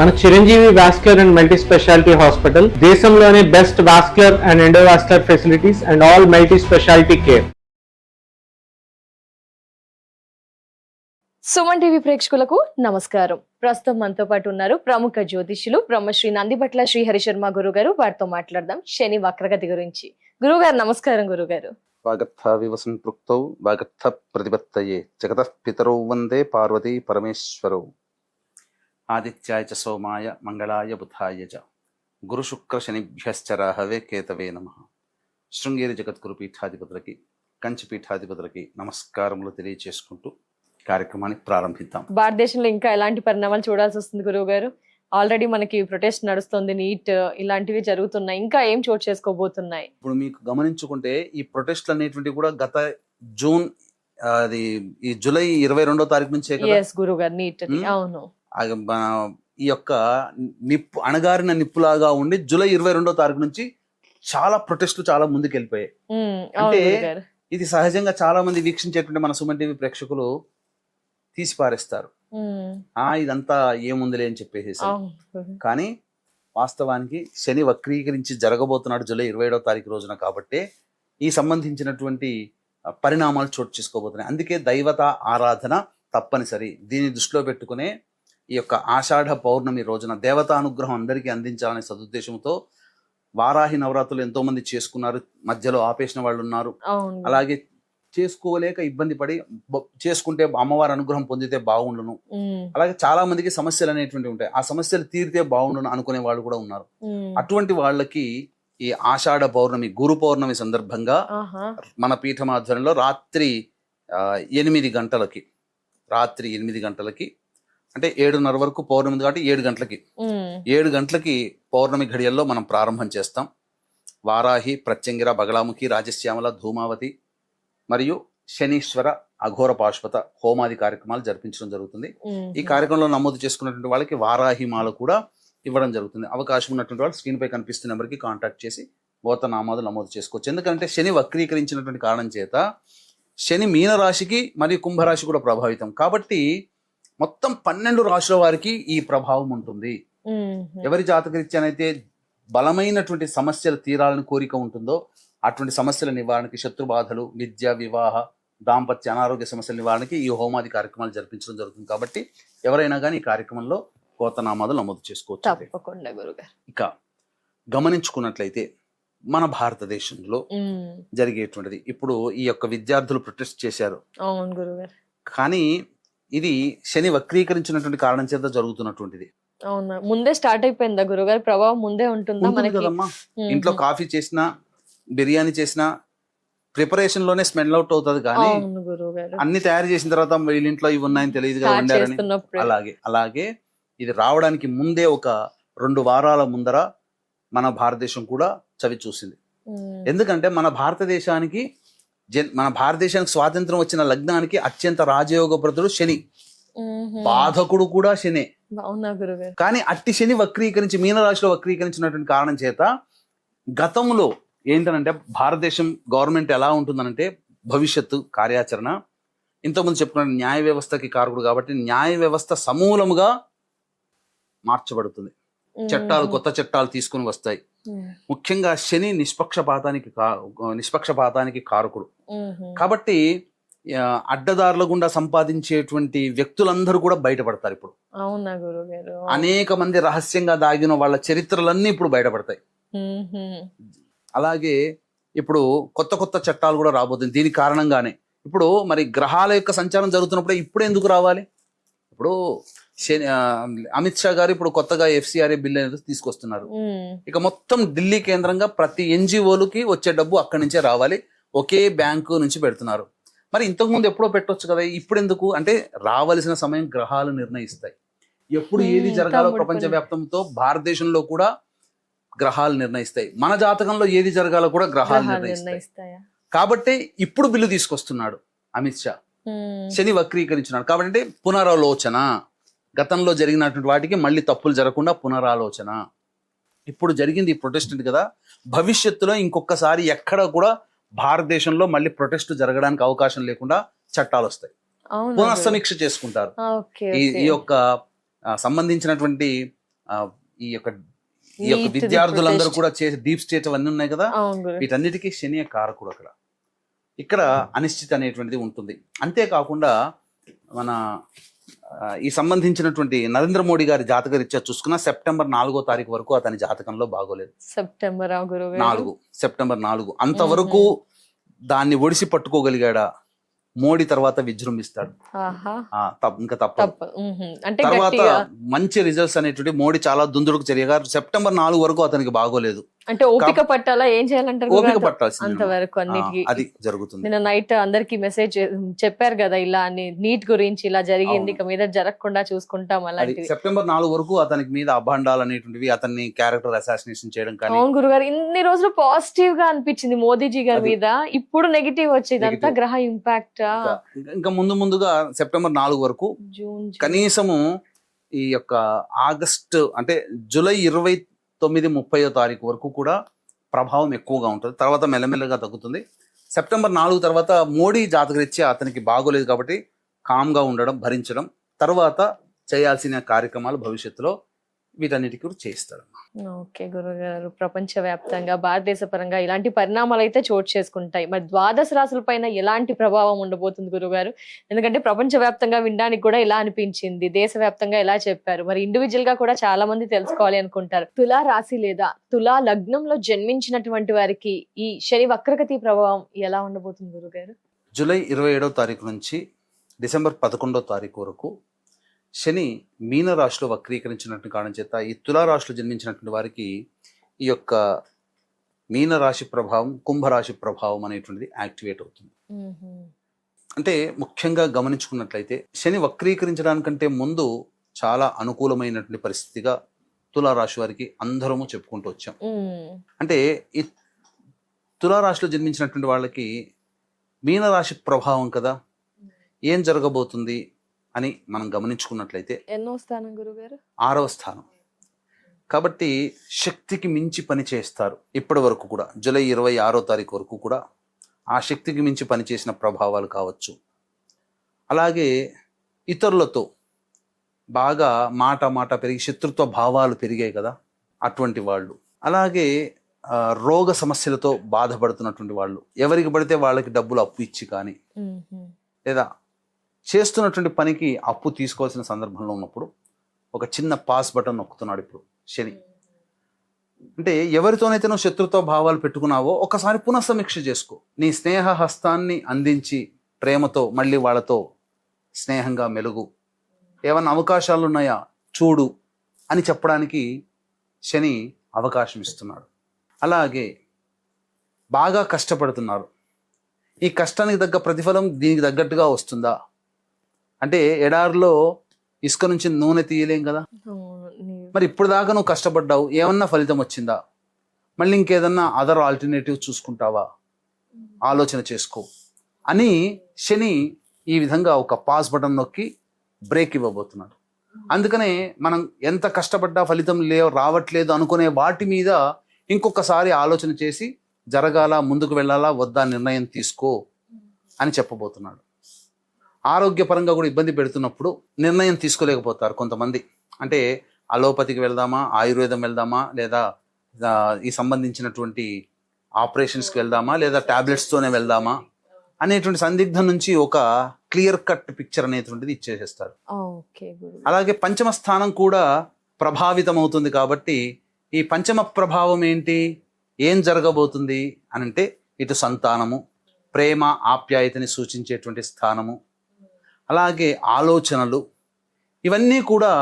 మన Chiranjeevi vascular and multi speciality hospital దేశంలోనే best vascular and endovascular facilities and all multi speciality care. Suman TV ప్రేక్షకులకు నమస్కారం. ప్రస్తుతం మనతో పాటు ఉన్నారు ప్రముఖ జ్యోతిష్యులు బ్రహ్మశ్రీ నందిబట్ల శ్రీహరి శర్మ గురువు గారు. వారితో మాట్లాడదాం శని వక్రగతి గురించి. గురువు గారు నమస్కారం. గురువు గారు, వాగర్థ వివసన్ ప్రుక్తౌ వాగర్థ ప్రతిపత్తయే జగతః పితరౌ వందే పార్వతీ పరమేశ్వరౌ. ఆదిత్యాయ చ సోమాయ మంగళాయ బుధాయ చ గురు శుక్ర శనిభ్యశ్చ రాహవే కేతవే నమః. శృంగేరి జగద్గురు పీఠాధిపతులకి, కంచి పీఠాధిపతులకి నమస్కారములు తెలియచేసుకుంటూ కార్యక్రమాన్ని ప్రారంభిద్దాం. భారతదేశంలో ఇంకా ఎలాంటి పరిణామాలు చూడాల్సి వస్తుంది గురువు గారు? ఆల్రెడీ మనకి ప్రొటెస్ట్ నడుస్తుంది, నీట్ ఇలాంటివి జరుగుతున్నాయి, ఇంకా ఏం చోటు చేసుకోబోతున్నాయి? ఇప్పుడు మీకు గమనించుకుంటే ఈ ప్రొటెస్ట్లు అనేటువంటివి కూడా గత జూన్ అది ఈ జూలై 22వ తారీఖు నుంచే కదా గురువు గారు నీట్. అవును, ఈ యొక్క నిప్పు అణగారిన నిప్పులాగా ఉండి జూలై 22వ తారీఖు నుంచి చాలా ప్రొటెస్ట్లు చాలా ముందుకు వెళ్ళిపోయాయి. అంటే ఇది సహజంగా చాలా మంది వీక్షించేటువంటి మన సుమన్ టీవీ ప్రేక్షకులు తీసి పారేస్తారు, ఇదంతా ఏముందిలే అని చెప్పేసి. కానీ వాస్తవానికి శని వక్రీకరించి జరగబోతున్నాడు జూలై 27వ తారీఖు రోజున. కాబట్టి ఈ సంబంధించినటువంటి పరిణామాలు చోటు చేసుకోబోతున్నాయి. అందుకే దైవత ఆరాధన తప్పనిసరి. దీన్ని దృష్టిలో పెట్టుకునే ఈ యొక్క ఆషాఢ పౌర్ణమి రోజున దేవతా అనుగ్రహం అందరికీ అందించాలనే సదుద్దేశంతో వారాహి నవరాత్రులు ఎంతో మంది చేసుకున్నారు, మధ్యలో ఆపేసిన వాళ్ళు ఉన్నారు. అలాగే చేసుకోలేక ఇబ్బంది పడి చేసుకుంటే అమ్మవారి అనుగ్రహం పొందితే బాగుండును, అలాగే చాలా మందికి సమస్యలు అనేటువంటివి ఉంటాయి, ఆ సమస్యలు తీరితే బాగుండును అనుకునే వాళ్ళు కూడా ఉన్నారు. అటువంటి వాళ్ళకి ఈ ఆషాఢ పౌర్ణమి గురు పౌర్ణమి సందర్భంగా మన పీఠమాధ్వర్యంలో రాత్రి 8 గంటలకి అంటే 7:30 వరకు పౌర్ణమి కాబట్టి 7 గంటలకి పౌర్ణమి ఘడియల్లో మనం ప్రారంభం చేస్తాం. వారాహి, ప్రత్యంగిర, బగళాముఖి, రాజశ్యామల, ధూమావతి మరియు శనీశ్వర అఘోర పాశుపత హోమాది కార్యక్రమాలు జరిపించడం జరుగుతుంది. ఈ కార్యక్రమంలో నమోదు చేసుకున్నటువంటి వాళ్ళకి వారాహి మాల కూడా ఇవ్వడం జరుగుతుంది. అవకాశం ఉన్నటువంటి వాళ్ళు స్క్రీన్ పై కనిపిస్తున్న నెంబర్కి కాంటాక్ట్ చేసి గోత్రనామాలు నమోదు చేసుకోవచ్చు. ఎందుకంటే శని వక్రీకరించినటువంటి కారణం చేత శని మీనరాశికి మరియు కుంభరాశి కూడా ప్రభావితం కాబట్టి మొత్తం 12 రాశుల వారికి ఈ ప్రభావం ఉంటుంది. ఎవరి జాతకరీత్యానైతే బలమైనటువంటి సమస్యలు తీరాలని కోరిక ఉంటుందో అటువంటి సమస్యల నివారణకి, శత్రు బాధలు, విద్య, వివాహ, దాంపత్య, అనారోగ్య సమస్యల నివారణకి ఈ హోమాది కార్యక్రమాలు జరిపించడం జరుగుతుంది. కాబట్టి ఎవరైనా కానీ ఈ కార్యక్రమంలో గోత్రనామాలు నమోదు చేసుకోవచ్చు. ఇక గమనించుకున్నట్లయితే మన భారతదేశంలో జరిగేటువంటిది ఇప్పుడు ఈ యొక్క విద్యార్థులు ప్రొటెస్ట్ చేశారు. కానీ ఇది శని వక్రీకరించినటువంటి కారణం చేత జరుగుతున్నటువంటిది. అవునా, ముందే స్టార్ట్ అయిపోయిందా గురుగారు? ప్రభావం ముందే ఉంటుందా మనకి? కదమ్మా, ఇంట్లో కాఫీ చేసినా బిర్యానీ చేసినా ప్రిపరేషన్ లోనే స్మెల్ అవుట్ అవుతుంది. కానీ అన్ని తయారు చేసిన తర్వాత వీళ్ళింట్లో ఇవి ఉన్నాయని తెలియదు కదా వండారని. అలాగే ఇది రావడానికి ముందే ఒక 2 వారాల ముందర మన భారతదేశం కూడా చవి చూసింది. ఎందుకంటే మన భారతదేశానికి స్వాతంత్రం వచ్చిన లగ్నానికి అత్యంత రాజయోగప్రదుడు శని, బాధకుడు కూడా శనే. కానీ అట్టి శని వక్రీకరించి మీనరాశిలో వక్రీకరించినటువంటి కారణం చేత గతంలో ఏంటనంటే భారతదేశం గవర్నమెంట్ ఎలా ఉంటుందనంటే భవిష్యత్తు కార్యాచరణ ఇంతకుముందు చెప్పుకున్న న్యాయ వ్యవస్థకి కారకుడు కాబట్టి న్యాయ వ్యవస్థ సమూలముగా మార్చబడుతుంది. కొత్త చట్టాలు తీసుకుని వస్తాయి. ముఖ్యంగా శని నిష్పక్షపాతానికి కారకుడు కాబట్టి అడ్డదారుల గుండా సంపాదించేటువంటి వ్యక్తులందరూ కూడా బయటపడతారు. ఇప్పుడు అనేక మంది రహస్యంగా దాగిన వాళ్ళ చరిత్రలన్నీ ఇప్పుడు బయటపడతాయి. అలాగే ఇప్పుడు కొత్త చట్టాలు కూడా రాబోతుంది. దీని కారణంగానే ఇప్పుడు మరి గ్రహాల యొక్క సంచారం జరుగుతున్నప్పుడు ఇప్పుడు ఎందుకు రావాలి? ఇప్పుడు అమిత్ షా గారు ఇప్పుడు కొత్తగా FCRA బిల్ అనేది తీసుకొస్తున్నారు. ఇక మొత్తం ఢిల్లీ కేంద్రంగా ప్రతి NGOలకి వచ్చే డబ్బు అక్కడి నుంచే రావాలి, ఒకే బ్యాంకు నుంచి పెడుతున్నారు. మరి ఇంతకుముందు ఎప్పుడో పెట్టొచ్చు కదా, ఇప్పుడు ఎందుకు అంటే రావలసిన సమయం గ్రహాలు నిర్ణయిస్తాయి. ఎప్పుడు ఏది జరగాలో ప్రపంచ వ్యాప్తంతో భారతదేశంలో కూడా గ్రహాలు నిర్ణయిస్తాయి. మన జాతకంలో ఏది జరగాలో కూడా గ్రహాలు నిర్ణయిస్తాయి. కాబట్టి ఇప్పుడు బిల్లు తీసుకొస్తున్నాడు అమిత్ షా, శని వక్రీకరించినాడు కాబట్టి పునరాలోచన, గతంలో జరిగినటువంటి వాటికి మళ్ళీ తప్పులు జరగకుండా పునరాలోచన. ఇప్పుడు జరిగింది ఈ ప్రొటెస్ట్ కదా, భవిష్యత్తులో ఇంకొకసారి ఎక్కడ కూడా భారతదేశంలో మళ్ళీ ప్రొటెస్ట్ జరగడానికి అవకాశం లేకుండా చట్టాలు వస్తాయి, పునఃసమీక్ష చేసుకుంటారు. ఈ యొక్క సంబంధించినటువంటి ఈ యొక్క విద్యార్థులందరూ కూడా చేసే డీప్ స్టేట్ అవన్నీ ఉన్నాయి కదా, అవును గురు. వీటన్నిటికీ శని కారకుడు అక్కడ. ఇక్కడ అనిశ్చితి అనేటువంటిది ఉంటుంది. అంతేకాకుండా మన ఈ సంబంధించినటువంటి నరేంద్ర మోడీ గారి జాతక రీత్యా చూసుకున్న సెప్టెంబర్ 4వ తారీఖు వరకు అతని జాతకంలో బాగోలేదు. సెప్టెంబర్ సెప్టెంబర్ 4 అంతవరకు దాన్ని ఒడిసి పట్టుకోగలిగాడా, మోడీ తర్వాత విజృంభిస్తాడు. ఇంకా తప్పదు. అంటే తర్వాత గట్టిగా మంచి రిజల్ట్స్ అనేటువంటి మోడీ చాలా దుందుడుకు జరిగా సెప్టెంబర్ 4 వరకు అతనికి బాగోలేదు. అంటే ఓపిక పట్టాలా, ఏం చేయాలంటారు? ఓపిక పట్టాల్సింది అంతవరకు అన్నిటికీ అది జరుగుతుంది. నిన్న నైట్ అందరికి మెసేజ్ చెప్పారు కదా, ఇలా అని నీట్ గురించి ఇలా జరిగింది, ఇక మీద జరగకుండా చూసుకుంటాం అలాంటివి. సెప్టెంబర్ 4 వరకు అతనికి మీద అభాండాలు అనేటువంటివి, అతన్ని క్యారెక్టర్ అసాసినేషన్ చేయడం కానీ. అవును గురుగారు, ఇన్ని రోజులు పాజిటివ్ గా అనిపించింది మోదీజీ గారి మీద, ఇప్పుడు నెగిటివ్ వచ్చేది అంతా గ్రహ ఇంపాక్ట్. ఇంకా ముందుగా సెప్టెంబర్ 4 వరకు జూన్ కనీసము ఈ యొక్క ఆగస్టు అంటే జూలై 29, 30వ తారీఖు వరకు కూడా ప్రభావం ఎక్కువగా ఉంటుంది. తర్వాత మెల్లమెల్లగా తగ్గుతుంది. సెప్టెంబర్ 4 తర్వాత మోడీ జాతకరీత్యా అతనికి బాగోలేదు కాబట్టి కామ్గా ఉండడం, భరించడం, తర్వాత చేయాల్సిన కార్యక్రమాలు భవిష్యత్తులో వీటన్నిటికీ కూడా చేయిస్తాడు. ఓకే గురుగారు, ప్రపంచ వ్యాప్తంగా భారతదేశ పరంగా ఇలాంటి పరిణామాలు అయితే చోటు చేసుకుంటాయి. మరి ద్వాదశ రాశుల పైన ఎలాంటి ప్రభావం ఉండబోతుంది గురుగారు? ఎందుకంటే ప్రపంచ వ్యాప్తంగా వినడానికి కూడా ఇలా అనిపించింది, దేశవ్యాప్తంగా ఎలా చెప్పారు, మరి ఇండివిజువల్ గా కూడా చాలా మంది తెలుసుకోవాలి అనుకుంటారు. తులా రాశి లేదా తులా లగ్నంలో జన్మించినటువంటి వారికి ఈ శని వక్రగతి ప్రభావం ఎలా ఉండబోతుంది గురుగారు? జూలై 27వ తారీఖు నుంచి డిసెంబర్ 11వ తారీఖు వరకు శని మీనరాశిలో వక్రీకరించినట్టు కారణం చేత ఈ తులారాశిలో జన్మించినటువంటి వారికి ఈ యొక్క మీనరాశి ప్రభావం, కుంభరాశి ప్రభావం అనేటువంటిది యాక్టివేట్ అవుతుంది. అంటే ముఖ్యంగా గమనించుకున్నట్లయితే శని వక్రీకరించడానికంటే ముందు చాలా అనుకూలమైనటువంటి పరిస్థితిగా తులారాశి వారికి అందరము చెప్పుకుంటూ వచ్చాం. అంటే ఈ తులారాశిలో జన్మించినటువంటి వాళ్ళకి మీనరాశి ప్రభావం కదా, ఏం జరగబోతుంది అని మనం గమనించుకున్నట్లయితే ఎన్నో స్థానం గురుగారు? 6వ స్థానం కాబట్టి శక్తికి మించి పని చేస్తారు. ఇప్పటి వరకు కూడా జూలై 26వ తారీఖు వరకు కూడా ఆ శక్తికి మించి పనిచేసిన ప్రభావాలు కావచ్చు. అలాగే ఇతరులతో బాగా మాట పెరిగి శత్రుత్వ భావాలు పెరిగాయి కదా, అటువంటి వాళ్ళు. అలాగే రోగ సమస్యలతో బాధపడుతున్నటువంటి వాళ్ళు, ఎవరికి పడితే వాళ్ళకి డబ్బులు అప్పు ఇచ్చి కానీ, లేదా చేస్తున్నటువంటి పనికి అప్పు తీసుకోవాల్సిన సందర్భంలో ఉన్నప్పుడు ఒక చిన్న పాస్ బటన్ నొక్కుతున్నాడు ఇప్పుడు శని. అంటే ఎవరితోనైతే నువ్వు శత్రుత్వ భావాలు పెట్టుకున్నావో ఒకసారి పునఃసమీక్ష చేసుకో. నీ స్నేహ హస్తాన్ని అందించి ప్రేమతో మళ్ళీ వాళ్ళతో స్నేహంగా మెలుగు, ఏమన్నా అవకాశాలు ఉన్నాయా చూడు అని చెప్పడానికి శని అవకాశం ఇస్తున్నాడు. అలాగే బాగా కష్టపడుతున్నారు, ఈ కష్టానికి తగ్గ ప్రతిఫలం దీనికి తగ్గట్టుగా వస్తుందా? అంటే ఎడారిలో ఇసుక నుంచి నూనె తీయలేం కదా, మరి ఇప్పుడు దాకా నువ్వు కష్టపడ్డావు, ఏమన్నా ఫలితం వచ్చిందా? మళ్ళీ ఇంకేదన్నా అదర్ ఆల్టర్నేటివ్ చూసుకుంటావా? ఆలోచన చేసుకో అని శని ఈ విధంగా ఒక పాస్ బటన్ నొక్కి బ్రేక్ ఇవ్వబోతున్నాడు. అందుకనే మనం ఎంత కష్టపడ్డా ఫలితం రావట్లేదు అనుకునే వాటి మీద ఇంకొకసారి ఆలోచన చేసి జరగాల, ముందుకు వెళ్ళాలా వద్దా నిర్ణయం తీసుకో అని చెప్పబోతున్నాడు. ఆరోగ్యపరంగా కూడా ఇబ్బంది పెడుతున్నప్పుడు నిర్ణయం తీసుకోలేకపోతారు కొంతమంది. అంటే అలోపతికి వెళ్దామా, ఆయుర్వేదం వెళ్దామా, లేదా ఈ సంబంధించినటువంటి ఆపరేషన్స్కి వెళ్దామా, లేదా టాబ్లెట్స్తోనే వెళ్దామా అనేటువంటి సందిగ్ధం నుంచి ఒక క్లియర్ కట్ పిక్చర్ అనేటువంటిది ఇచ్చేసేస్తారు. అలాగే పంచమ స్థానం కూడా ప్రభావితం అవుతుంది కాబట్టి ఈ పంచమ ప్రభావం ఏంటి, ఏం జరగబోతుంది అని అంటే ఇటు సంతానము, ప్రేమ ఆప్యాయతని సూచించేటువంటి స్థానము, అలాగే ఆలోచనలు, ఇవన్నీ కూడా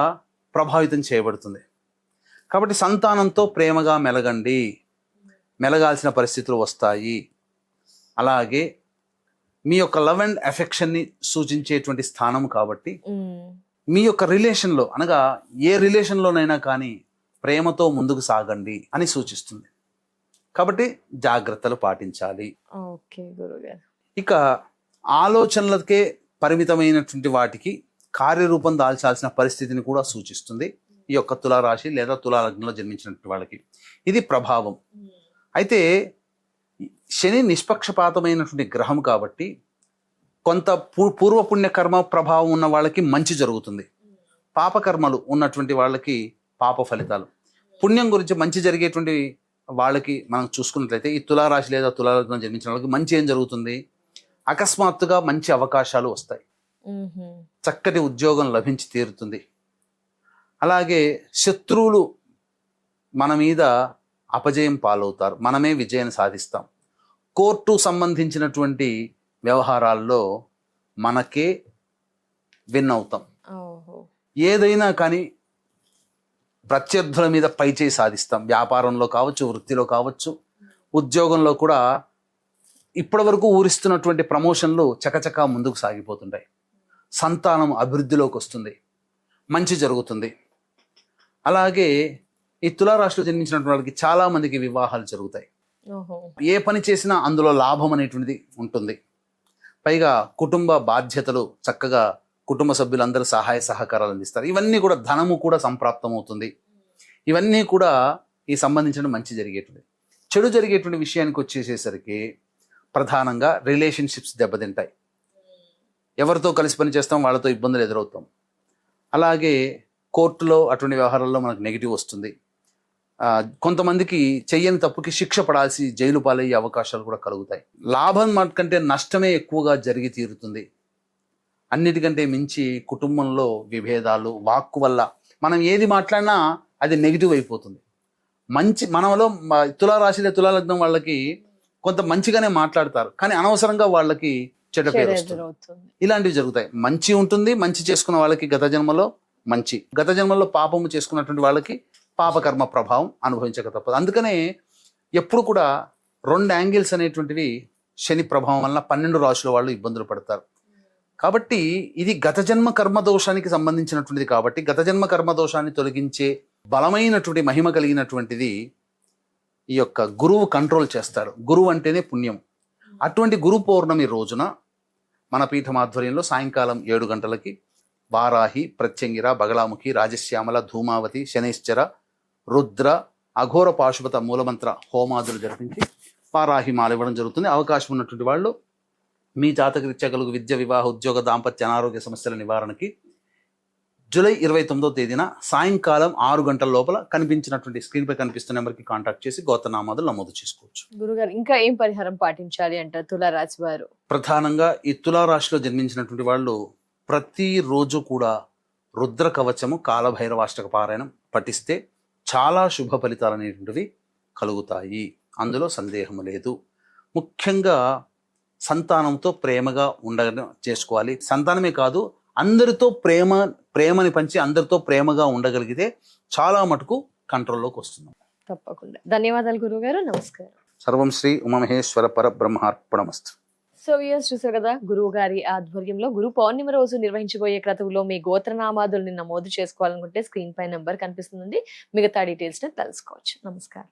ప్రభావితం చేయబడుతుంది. కాబట్టి సంతానంతో ప్రేమగా మెలగాల్సిన పరిస్థితులు వస్తాయి. అలాగే మీ యొక్క లవ్ అండ్ ఎఫెక్షన్ని సూచించేటువంటి స్థానం కాబట్టి మీ యొక్క రిలేషన్లో, అనగా ఏ రిలేషన్లోనైనా కానీ ప్రేమతో ముందుకు సాగండి అని సూచిస్తుంది. కాబట్టి జాగ్రత్తలు పాటించాలి. ఇక ఆలోచనలకే పరిమితమైనటువంటి వాటికి కార్యరూపం దాల్చాల్సిన పరిస్థితిని కూడా సూచిస్తుంది ఈ యొక్క తులారాశి లేదా తులా లగ్నంలో జన్మించినటువంటి వాళ్ళకి. ఇది ప్రభావం. అయితే శని నిష్పక్షపాతమైనటువంటి గ్రహం కాబట్టి కొంత పూర్వపుణ్య కర్మ ప్రభావం ఉన్న వాళ్ళకి మంచి జరుగుతుంది, పాపకర్మలు ఉన్నటువంటి వాళ్ళకి పాప ఫలితాలు. పుణ్యం గురించి మంచి జరిగేటువంటి వాళ్ళకి మనం చూసుకున్నట్లయితే ఈ తులారాశి లేదా తులాలగ్నం జన్మించిన వాళ్ళకి మంచి ఏం జరుగుతుంది? అకస్మాత్తుగా మంచి అవకాశాలు వస్తాయి, చక్కటి ఉద్యోగం లభించి తీరుతుంది. అలాగే శత్రువులు మన మీద అపజయం పాలవుతారు, మనమే విజయం సాధిస్తాం. కోర్టు సంబంధించినటువంటి వ్యవహారాల్లో మనకే విన్ అవుతాం. ఏదైనా కానీ ప్రత్యర్థుల మీద పైచేయి సాధిస్తాం. వ్యాపారంలో కావచ్చు, వృత్తిలో కావచ్చు, ఉద్యోగంలో కూడా ఇప్పటి వరకు ఊరిస్తున్నటువంటి ప్రమోషన్లు చకచకా ముందుకు సాగిపోతుంటాయి. సంతానం అభివృద్ధిలోకి వస్తుంది, మంచి జరుగుతుంది. అలాగే ఈ తులారాశిలో జన్మించినటువంటి వాళ్ళకి చాలా మందికి వివాహాలు జరుగుతాయి. ఏ పని చేసినా అందులో లాభం అనేటువంటిది ఉంటుంది. పైగా కుటుంబ బాధ్యతలు చక్కగా కుటుంబ సభ్యులందరూ సహాయ సహకారాలు అందిస్తారు. ఇవన్నీ కూడా ధనము కూడా సంప్రాప్తం అవుతుంది. ఇవన్నీ కూడా ఈ సంబంధించిన మంచి జరిగేటువంటి. చెడు జరిగేటువంటి విషయానికి వచ్చేసేసరికి ప్రధానంగా రిలేషన్షిప్స్ దెబ్బతింటాయి. ఎవరితో కలిసి పని చేస్తాం వాళ్ళతో ఇబ్బందులు ఎదురవుతాం. అలాగే కోర్టులో అటువంటి వ్యవహారాల్లో మనకు నెగిటివ్ వస్తుంది. కొంతమందికి చెయ్యని తప్పుకి శిక్ష పడాల్సి జైలు పాలయ్యే అవకాశాలు కూడా కలుగుతాయి. లాభం కంటే నష్టమే ఎక్కువగా జరిగి తీరుతుంది. అన్నిటికంటే మించి కుటుంబంలో విభేదాలు, వాక్కు వల్ల మనం ఏది మాట్లాడినా అది నెగిటివ్ అయిపోతుంది. మంచి మనలో తులారాశి తులాలగ్నం వాళ్ళకి కొంత మంచిగానే మాట్లాడతారు, కానీ అనవసరంగా వాళ్ళకి చెడ్డ పేరు వస్తుంది. ఇలాంటివి జరుగుతాయి. మంచి ఉంటుంది, మంచి చేసుకున్న వాళ్ళకి గత జన్మలో మంచి, గత జన్మలో పాపము చేసుకున్నటువంటి వాళ్ళకి పాపకర్మ ప్రభావం అనుభవించక తప్పదు. అందుకనే ఎప్పుడు కూడా 2 యాంగిల్స్ అనేటువంటివి శని ప్రభావం వల్ల 12 రాశుల వాళ్ళు ఇబ్బందులు పడతారు. కాబట్టి ఇది గత జన్మ కర్మదోషానికి సంబంధించినటువంటిది. కాబట్టి గత జన్మ కర్మదోషాన్ని తొలగించే బలమైనటువంటి మహిమ కలిగినటువంటిది ఈ యొక్క గురువు కంట్రోల్ చేస్తాడు. గురువు అంటేనే పుణ్యం. అటువంటి గురు పౌర్ణమి రోజున మన పీఠం ఆధ్వర్యంలో సాయంకాలం 7 గంటలకి వారాహి, ప్రత్యంగిర, బగళాముఖి, రాజశ్యామల, ధూమావతి, శనైశ్చర, రుద్ర, అఘోర పాశుపత మూలమంత్ర హోమాదులు జరిపించి వారాహి మాల ఇవ్వడం జరుగుతుంది. అవకాశం ఉన్నటువంటి వాళ్ళు మీ జాతకరీత్యా కలుగు విద్య, వివాహ, ఉద్యోగ, దాంపత్య, అనారోగ్య సమస్యల నివారణకి జూలై 29వ తేదీన సాయంకాలం 6 గంటల లోపల కనిపించినటువంటి స్క్రీన్ పై కనిపిస్తున్న నెంబర్కి కాంటాక్ట్ చేసి గోత్రనామాదులు నమోదు చేసుకోవచ్చు. గురుగారు, ఇంకా ఏం పరిహారం పాటించాలి అంటారు తులారాశి వారు? ప్రధానంగా ఈ తులారాశిలో జన్మించినటువంటి వాళ్ళు ప్రతిరోజు కూడా రుద్ర కవచము, కాలభైరవాష్టక పారాయణం పఠిస్తే చాలా శుభ ఫలితాలు అనేటువంటివి కలుగుతాయి. అందులో సందేహం లేదు. ముఖ్యంగా సంతానంతో ప్రేమగా ఉండడం చేసుకోవాలి. సంతానమే కాదు, అందరితో ప్రేమని పంచి అందరితో ప్రేమగా ఉండగలిగితే చాలా మటుకు కంట్రోల్లోకి వస్తుంది. తప్పకుండా. ధన్యవాదాలు గురుగారు. నమస్కారం. సర్వం శ్రీ ఉమామహేశ్వర పరబ్రహ్మార్పణమస్తు. సో వ్యూయర్స్, చూసారు కదా, గురువు గారి ఆధ్వర్యంలో గురు పౌర్ణమి రోజు నిర్వహించబోయే క్రతువులో మీ గోత్రనామాదుల్ని నమోదు చేసుకోవాలనుకుంటే స్క్రీన్ పై నెంబర్ కనిపిస్తుంది, మిగతా డీటెయిల్స్ ని తెలుసుకోవచ్చు. నమస్కారం.